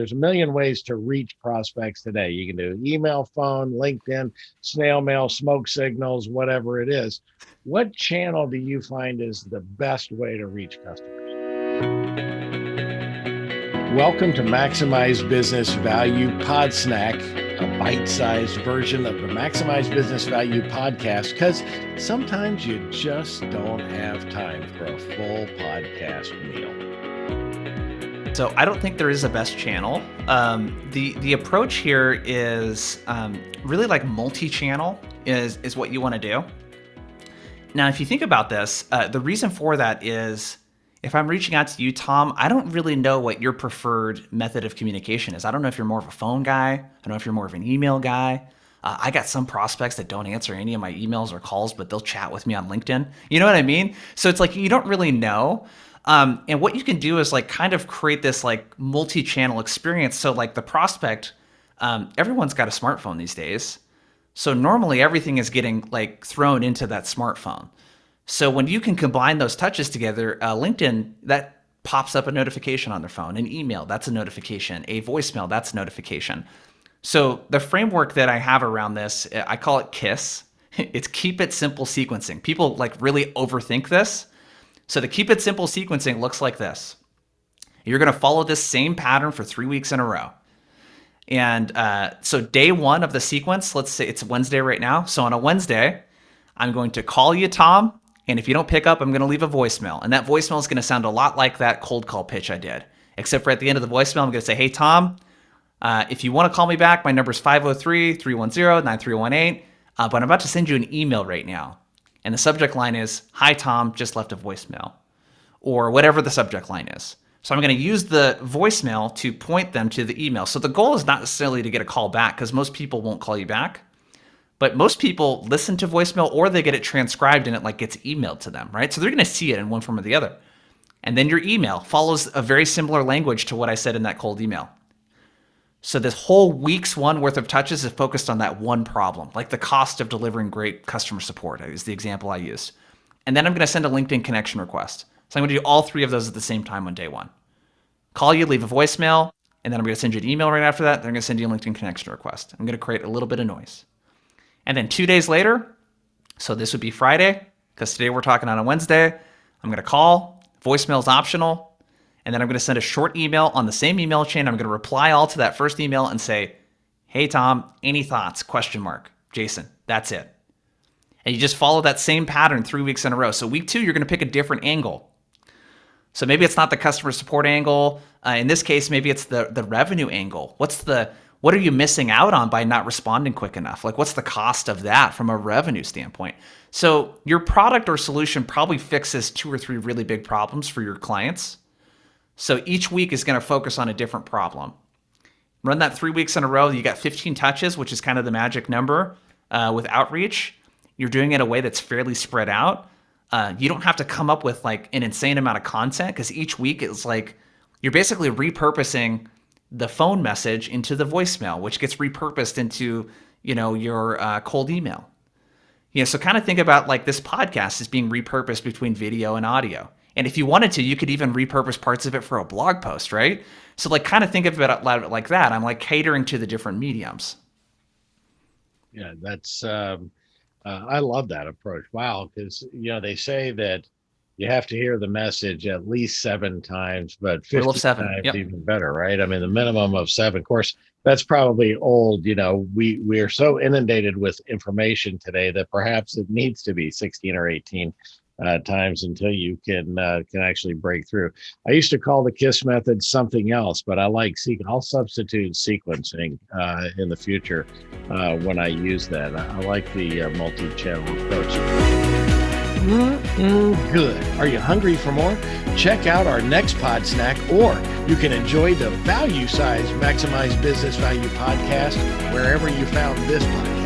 There's a million ways to reach prospects today. You can do email, phone, LinkedIn, snail mail, smoke signals, whatever it is. What channel do you find is the best way to reach customers? Welcome to Maximize Business Value Podsnack, a bite-sized version of the Maximize Business Value podcast, because sometimes you just don't have time for a full podcast meal. So I don't think there is a best channel. The approach here is really like multi-channel is what you want to do. Now, if you think about this, the reason for that is if I'm reaching out to you, Tom, I don't really know what your preferred method of communication is. I don't know if you're more of a phone guy. I don't know if you're more of an email guy. I got some prospects that don't answer any of my emails or calls, but they'll chat with me on LinkedIn. You know what I mean? So it's like you don't really know. And what you can do is like kind of create this like multi-channel experience. So like the prospect, everyone's got a smartphone these days. So normally everything is getting like thrown into that smartphone. So when you can combine those touches together, LinkedIn, that pops up a notification on their phone, an email, that's a notification, a voicemail, that's a notification. So the framework that I have around this, I call it KISS. It's keep it simple sequencing. People like really overthink this. So the keep it simple sequencing looks like this. You're going to follow this same pattern for 3 weeks in a row. And so day one of the sequence, let's say it's Wednesday right now. So on a Wednesday, I'm going to call you, Tom. And if you don't pick up, I'm going to leave a voicemail. And that voicemail is going to sound a lot like that cold call pitch I did. Except for at the end of the voicemail, I'm going to say, hey, Tom, if you want to call me back, my number is 503-310-9318. But I'm about to send you an email right now. And the subject line is, hi, Tom, just left a voicemail, or whatever the subject line is. So I'm going to use the voicemail to point them to the email. So the goal is not necessarily to get a call back, because most people won't call you back. But most people listen to voicemail or they get it transcribed and it like gets emailed to them, right? So they're going to see it in one form or the other. And then your email follows a very similar language to what I said in that cold email. So this whole week's one worth of touches is focused on that one problem, like the cost of delivering great customer support is the example I used. And then I'm going to send a LinkedIn connection request. So I'm going to do all three of those at the same time on day one. Call you, leave a voicemail, and then I'm going to send you an email right after that. Then I'm going to send you a LinkedIn connection request. I'm going to create a little bit of noise. And then 2 days later, so this would be Friday, because today we're talking on a Wednesday, I'm going to call, voicemail is optional. And then I'm going to send a short email on the same email chain. I'm going to reply all to that first email and say, hey, Tom, any thoughts? ? Jason, that's it. And you just follow that same pattern 3 weeks in a row. So week 2, you're going to pick a different angle. So maybe it's not the customer support angle. In this case, maybe it's the revenue angle. What are you missing out on by not responding quick enough? Like, what's the cost of that from a revenue standpoint? So your product or solution probably fixes 2 or 3 really big problems for your clients. So each week is going to focus on a different problem. Run that 3 weeks in a row. You got 15 touches, which is kind of the magic number with outreach. You're doing it in a way that's fairly spread out. You don't have to come up with like an insane amount of content, because each week it's like you're basically repurposing the phone message into the voicemail, which gets repurposed into your cold email. So kind of think about like this podcast is being repurposed between video and audio. And if you wanted to, you could even repurpose parts of it for a blog post, right? So like kind of think of it out loud like that. I'm like catering to the different mediums. Yeah, that's I love that approach. Wow, because they say that you have to hear the message at least 7 times, but 50 times even better, right? I mean, the minimum of 7. Of course, that's probably old. We are so inundated with information today that perhaps it needs to be 16 or 18 times until you can actually break through. I used to call the KISS method something else, but I like I'll substitute sequencing in the future when I use that. I like the multi-channel approach. Good. Are you hungry for more? Check out our next pod snack, or you can enjoy the value size Maximize Business Value podcast wherever you found this podcast.